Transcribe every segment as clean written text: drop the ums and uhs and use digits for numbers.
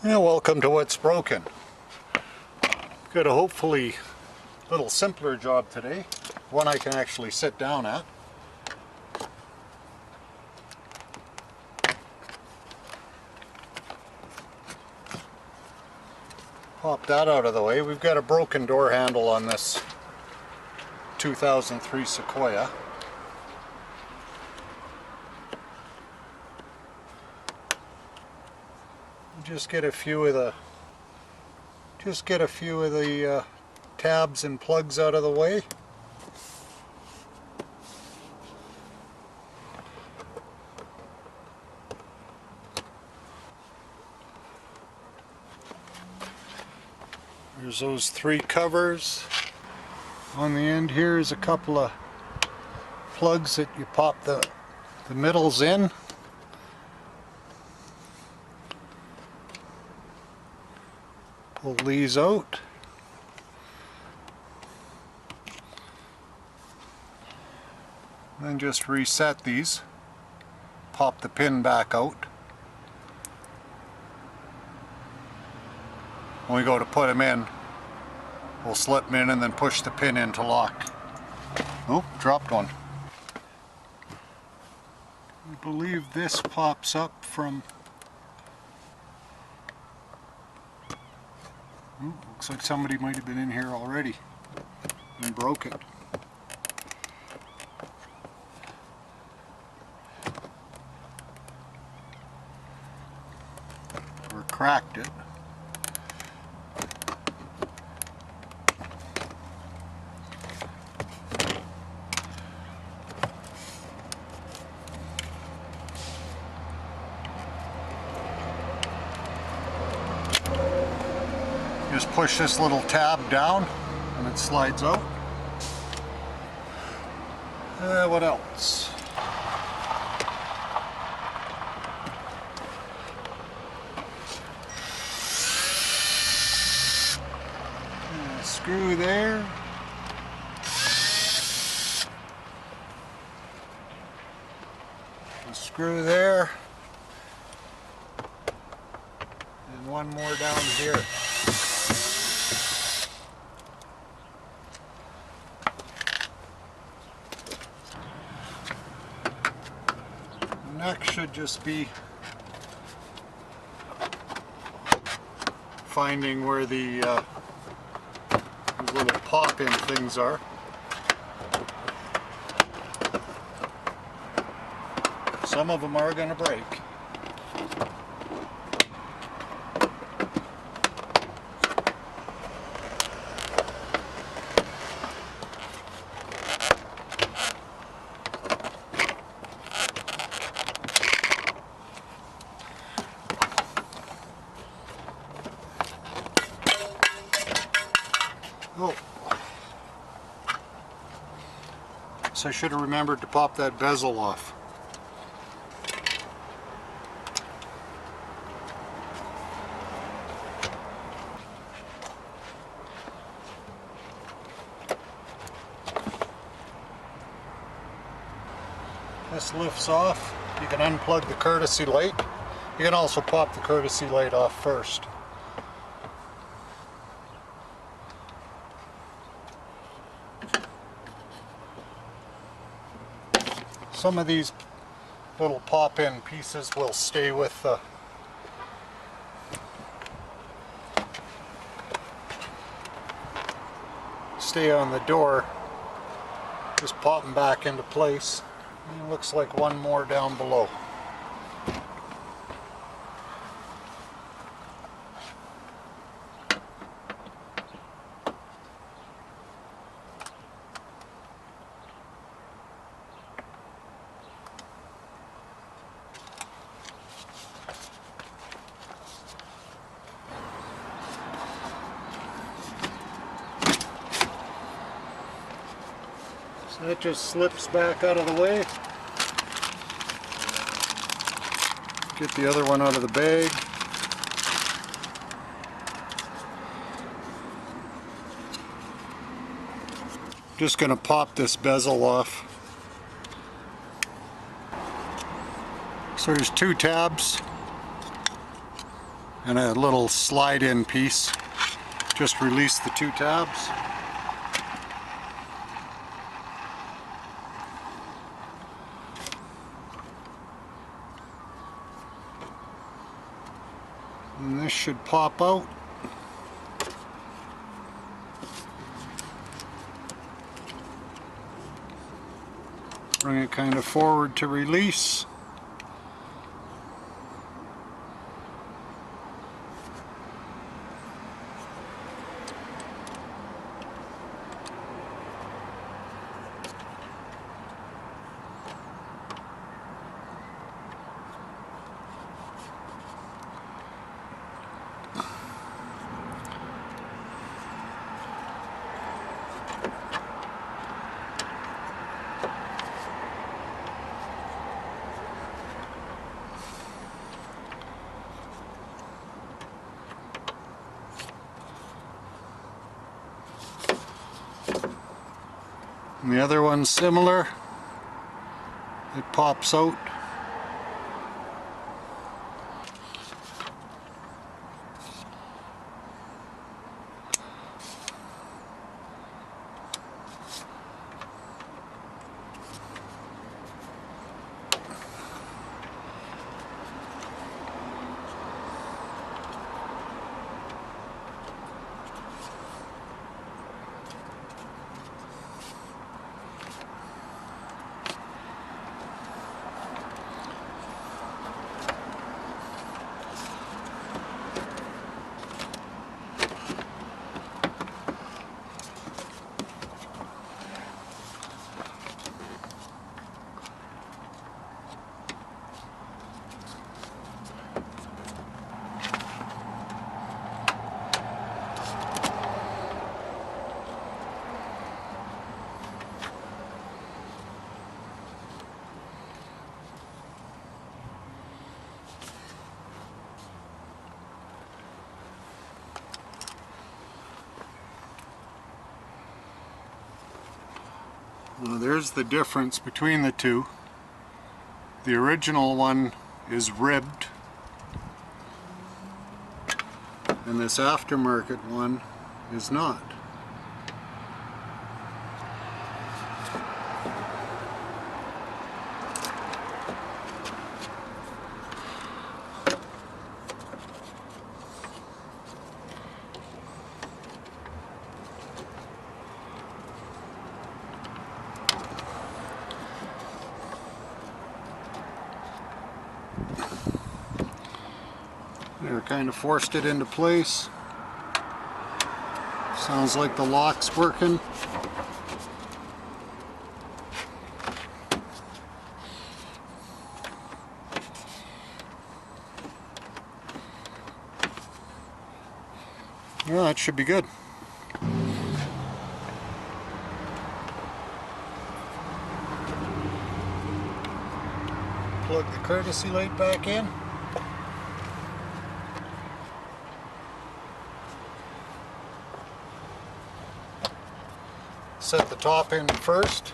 Yeah, welcome to What's Broken. Got a hopefully little simpler job today, one I can actually sit down at. Pop that out of the way. We've got a broken door handle on this 2003 Sequoia. Just get a few of the tabs and plugs out of the way. There's those three covers. On the end here is a couple of plugs that you pop the middles in. Pull these out. Then just reset these. Pop the pin back out. When we go to put them in, we'll slip them in and then push the pin in to lock. Oh, dropped one. I believe this pops up from... Oh, looks like somebody might have been in here already and broke it. Or cracked it. Just push this little tab down and it slides out. What else? Screw there. A screw there. And one more down here. Next should just be finding where the little pop-in things are. Some of them are going to break. Oh, so I should have remembered to pop that bezel off. This lifts off. You can unplug the courtesy light. You can also pop the courtesy light off first. Some of these little pop-in pieces will stay with the stay on the door. Just pop them back into place. And it looks like one more down below. So that just slips back out of the way. Get the other one out of the bag. Just going to pop this bezel off. So there's two tabs and a little slide-in piece. Just release the two tabs. And this should pop out. Bring it kind of forward to release. And the other one's similar. It pops out. Well, there's the difference between the two. The original one is ribbed, and this aftermarket one is not. There, kind of forced it into place. Sounds like the lock's working. Well, that should be good. Plug the courtesy light back in. Set the top in first.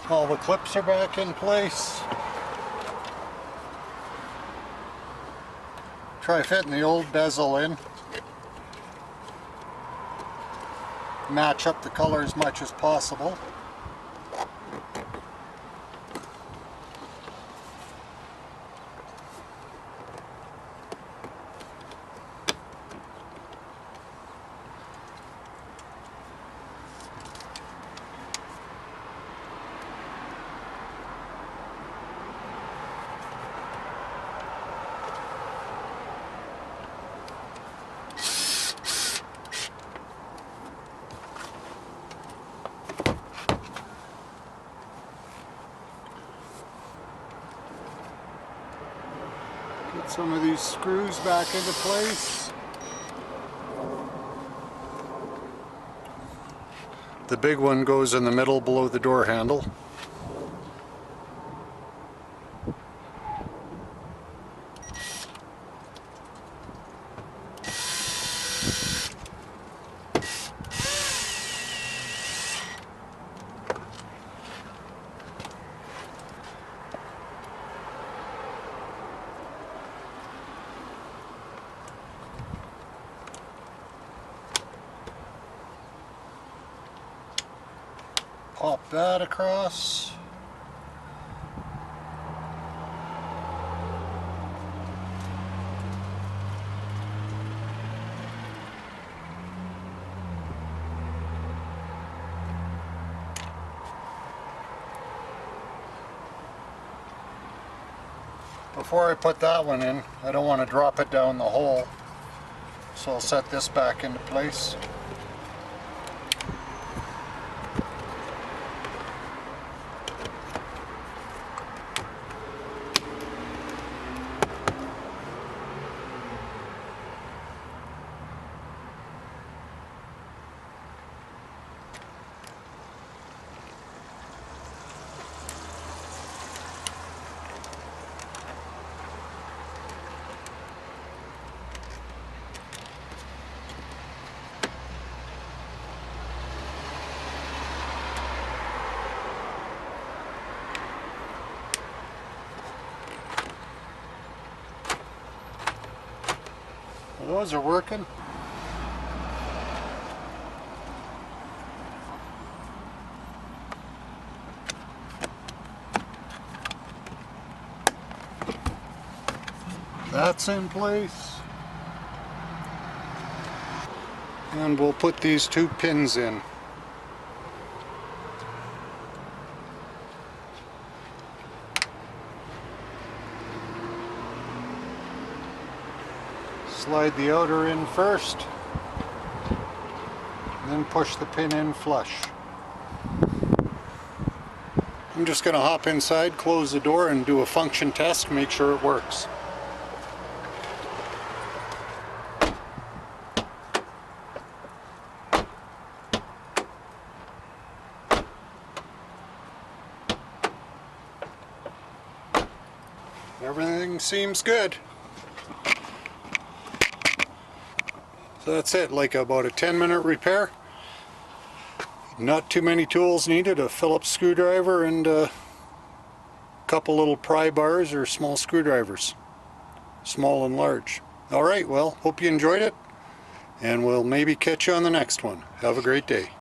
All the clips are back in place. Try fitting the old bezel in. Match up the color as much as possible. Get some of these screws back into place. The big one goes in the middle below the door handle. that across. Before I put that one in, I don't want to drop it down the hole, so I'll set this back into place. Those are working. That's in place. And we'll put these 2 pins in. Slide the outer in first, then push the pin in flush. I'm just going to hop inside, close the door, and do a function test, make sure it works. Everything seems good. So that's it, like about a 10-minute repair. Not too many tools needed, a Phillips screwdriver and a couple little pry bars or small screwdrivers, small and large. Alright, well, hope you enjoyed it, and we'll maybe catch you on the next one. Have a great day.